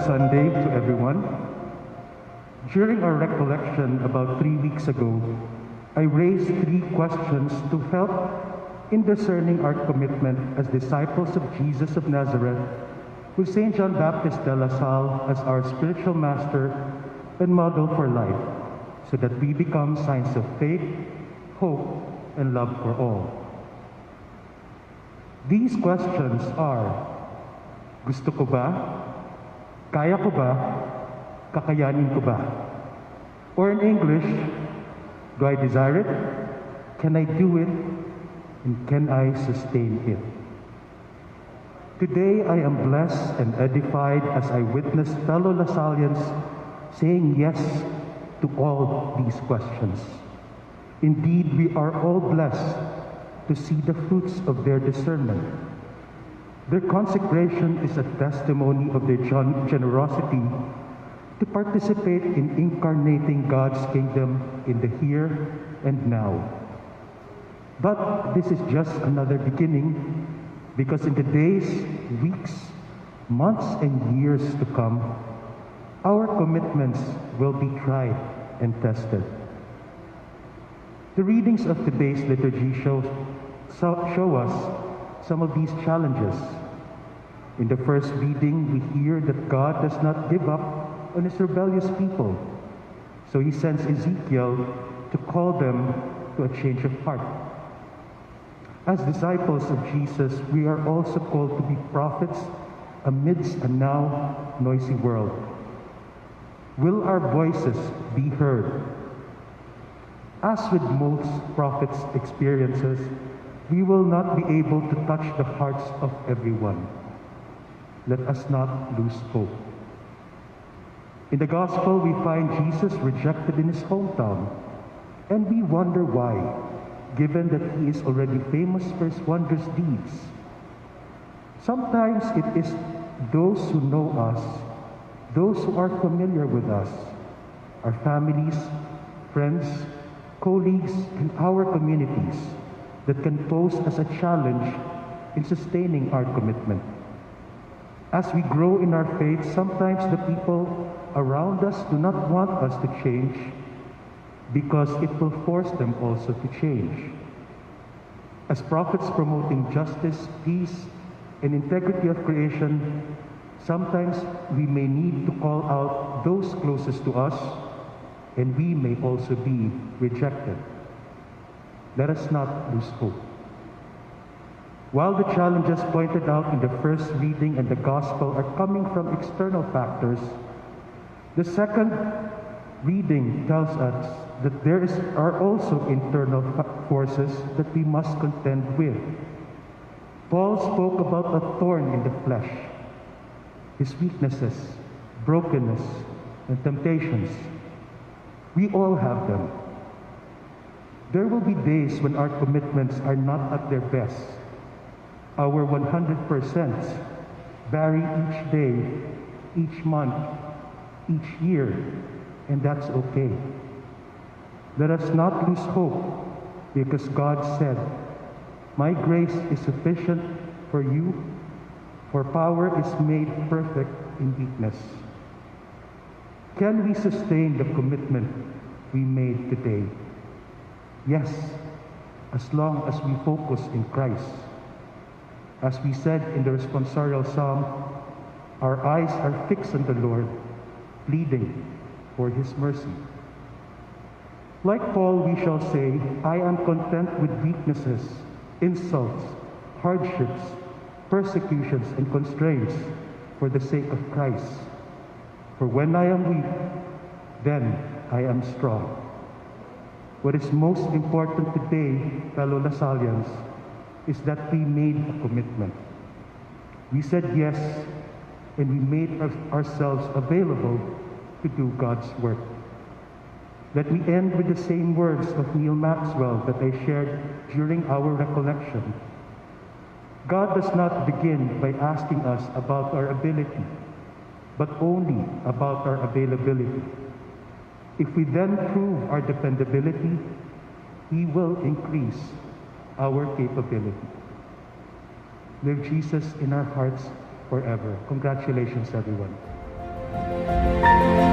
Sunday to everyone. During our recollection about 3 weeks ago, I raised 3 questions to help in discerning our commitment as disciples of Jesus of Nazareth, with St. John Baptist de La Salle as our spiritual master and model for life, so that we become signs of faith, hope, and love for all. These questions are: gusto ko ba? Kaya ko ba? Kakayanin ko ba? Or in English, do I desire it? Can I do it? And can I sustain it? Today I am blessed and edified as I witness fellow Lasallians saying yes to all these questions. Indeed, we are all blessed to see the fruits of their discernment. Their consecration is a testimony of their generosity to participate in incarnating God's kingdom in the here and now. But this is just another beginning, because in the days, weeks, months, and years to come, our commitments will be tried and tested. The readings of today's liturgy show us some of these challenges. In the first reading, we hear that God does not give up on his rebellious people, so he sends Ezekiel to call them to a change of heart. As disciples of Jesus, we are also called to be prophets amidst a now noisy world. Will our voices be heard? As with most prophets' experiences, we will not be able to touch the hearts of everyone. Let us not lose hope. In the Gospel, we find Jesus rejected in his hometown, and we wonder why, given that he is already famous for his wondrous deeds. Sometimes it is those who know us, those who are familiar with us, our families, friends, colleagues, and our communities that can pose as a challenge in sustaining our commitment. As we grow in our faith, sometimes the people around us do not want us to change because it will force them also to change. As prophets promoting justice, peace, and integrity of creation, sometimes we may need to call out those closest to us, and we may also be rejected. Let us not lose hope. While the challenges pointed out in the first reading and the Gospel are coming from external factors, the second reading tells us that there are also internal forces that we must contend with. Paul spoke about a thorn in the flesh, his weaknesses, brokenness, and temptations. We all have them. There will be days when our commitments are not at their best. Our 100% vary each day, each month, each year, and that's okay. Let us not lose hope, because God said, "My grace is sufficient for you, for power is made perfect in weakness." Can we sustain the commitment we made today? Yes, as long as we focus in Christ. As we said in the responsorial psalm, our eyes are fixed on the Lord, pleading for his mercy. Like Paul, we shall say, "I am content with weaknesses, insults, hardships, persecutions, and constraints for the sake of Christ. For when I am weak, then I am strong." What is most important today, fellow Lasallians, is that we made a commitment. We said yes, and we made ourselves available to do God's work. Let me end with the same words of Neil Maxwell that I shared during our recollection. God does not begin by asking us about our ability, but only about our availability. If we then prove our dependability, he will increase our capability. Live Jesus in our hearts forever. Congratulations, everyone. you.